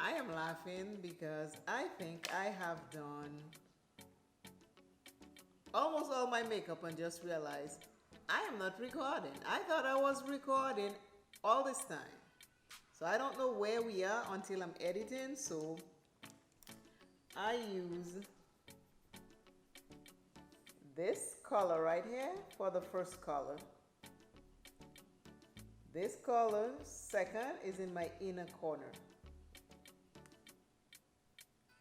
I am laughing because I think I have done almost all my makeup and just realized I am not recording. I thought I was recording all this time. So I don't know where we are until I'm editing. So I use this color right here for the first color. This color, second, is in my inner corner.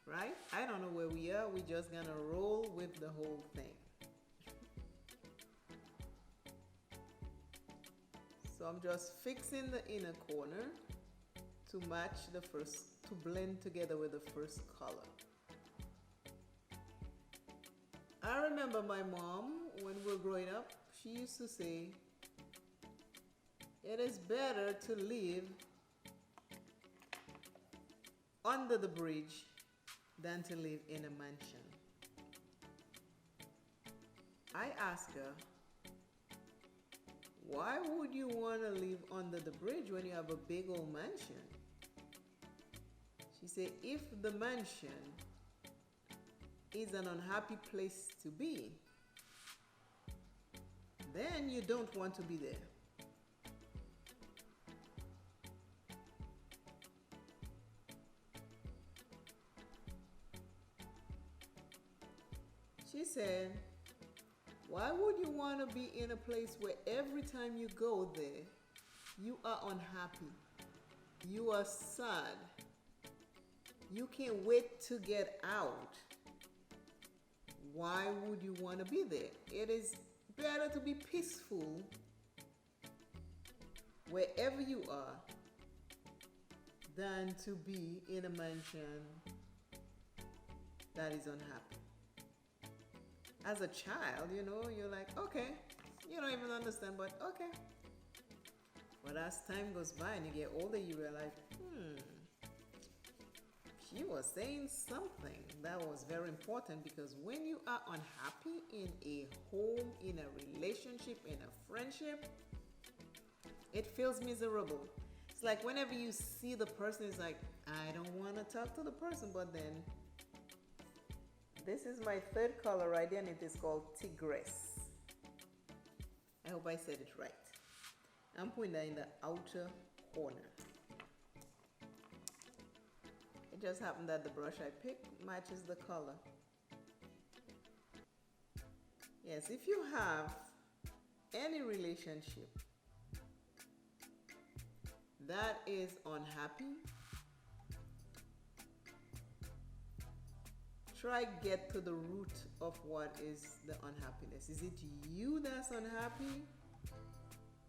Right? I don't know where we are. We're just gonna roll with the whole thing. So I'm just fixing the inner corner to match the first, to blend together with the first color. I remember my mom, when we were growing up, she used to say, it is better to live under the bridge than to live in a mansion. I asked her, why would you want to live under the bridge when you have a big old mansion? She said, if the mansion is an unhappy place to be, then you don't want to be there. She said, why would you want to be in a place where every time you go there, you are unhappy, you are sad, you can't wait to get out? Why would you want to be there? It is better to be peaceful wherever you are than to be in a mansion that is unhappy. As a child, you're like, okay, you don't even understand, but okay. But as time goes by and you get older, you realize, she was saying something that was very important, because when you are unhappy in a home, in a relationship, in a friendship, it feels miserable. It's like whenever you see the person, it's like, I don't want to talk to the person, but then this is my third color right there, and it is called Tigress. I hope I said it right. I'm putting that in the outer corner. It just happened that the brush I picked matches the color. Yes, if you have any relationship that is unhappy, try get to the root of what is the unhappiness. Is it you that's unhappy,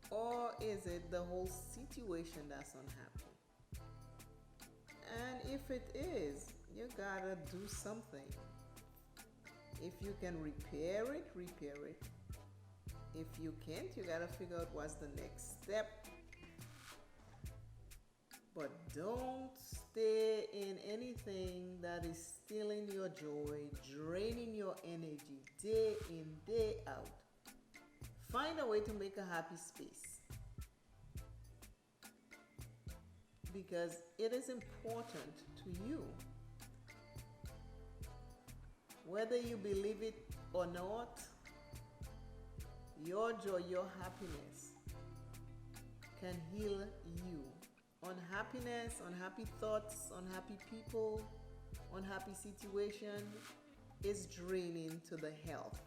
or is it the whole situation that's unhappy? And if it is, you gotta do something. If you can repair it, repair it. If you can't, you gotta figure out what's the next step. But don't stay in anything that is stealing your joy, draining your energy day in, day out. Find a way to make a happy space, because it is important to you. Whether you believe it or not, your joy, your happiness can heal you. Unhappiness, unhappy thoughts, unhappy people, unhappy situation is draining to the health.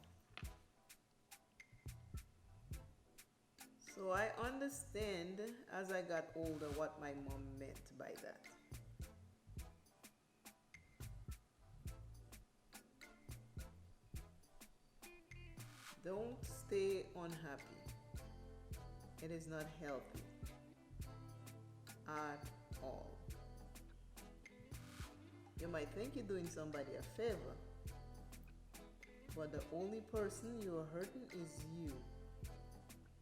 So I understand as I got older what my mom meant by that. Don't stay unhappy. It is not healthy at all. You might think you're doing somebody a favor, but the only person you're hurting is you.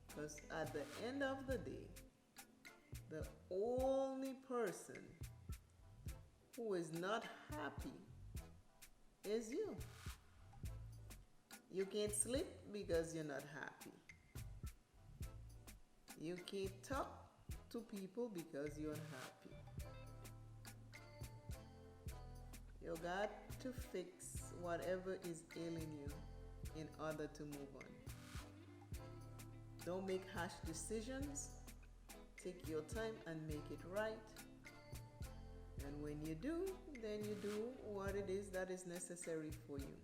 Because at the end of the day, the only person who is not happy is you. You can't sleep because you're not happy. You can't talk to people because you're unhappy. You got to fix whatever is ailing you in order to move on. Don't make harsh decisions. Take your time and make it right. And when you do, then you do what it is that is necessary for you.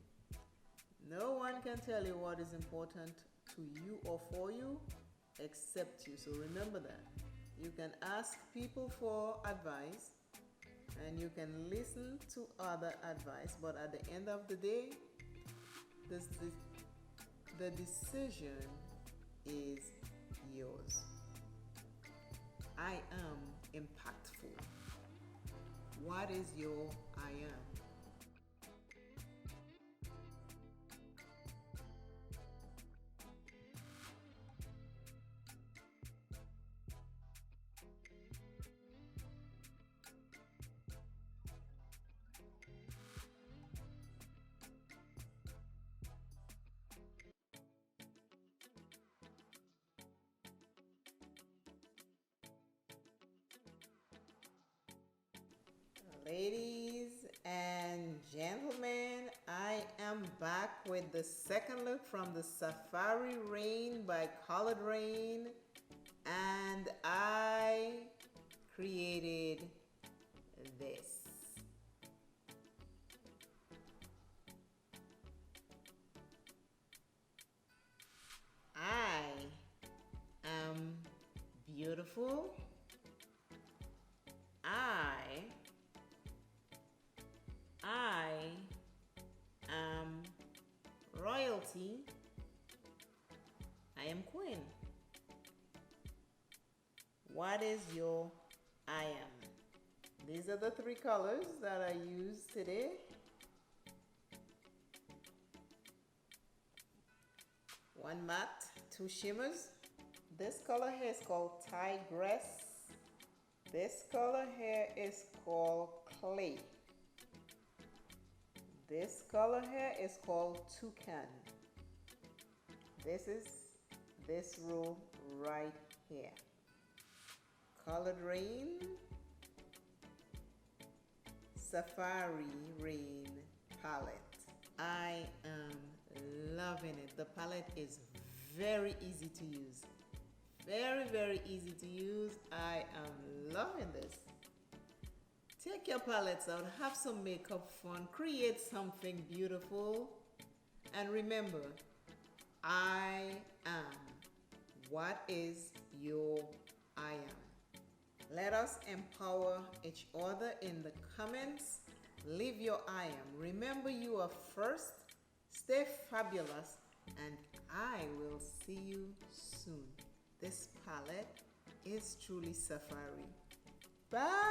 No one can tell you what is important to you or for you except you. So remember that. You can ask people for advice and you can listen to other advice, but at the end of the day, the decision is yours. I am impactful. What is your I am? Ladies and gentlemen, I am back with the second look from the Safari Raine by Colored Raine, and I created this. I am beautiful. I am royalty. I am queen. What is your I am? These are the three colors that I used today. One matte, two shimmers. This color here is called Tigress. This color here is called Clay. This color here is called Toucan. This is this row right here. Colored Raine, Safari Raine palette. I am loving it. The palette is very easy to use. Very, very easy to use. I am loving this. Take your palettes out, have some makeup fun, create something beautiful, and remember, I am. What is your I am? Let us empower each other in the comments. Leave your I am. Remember, you are first. Stay fabulous, and I will see you soon. This palette is truly Safari. Bye.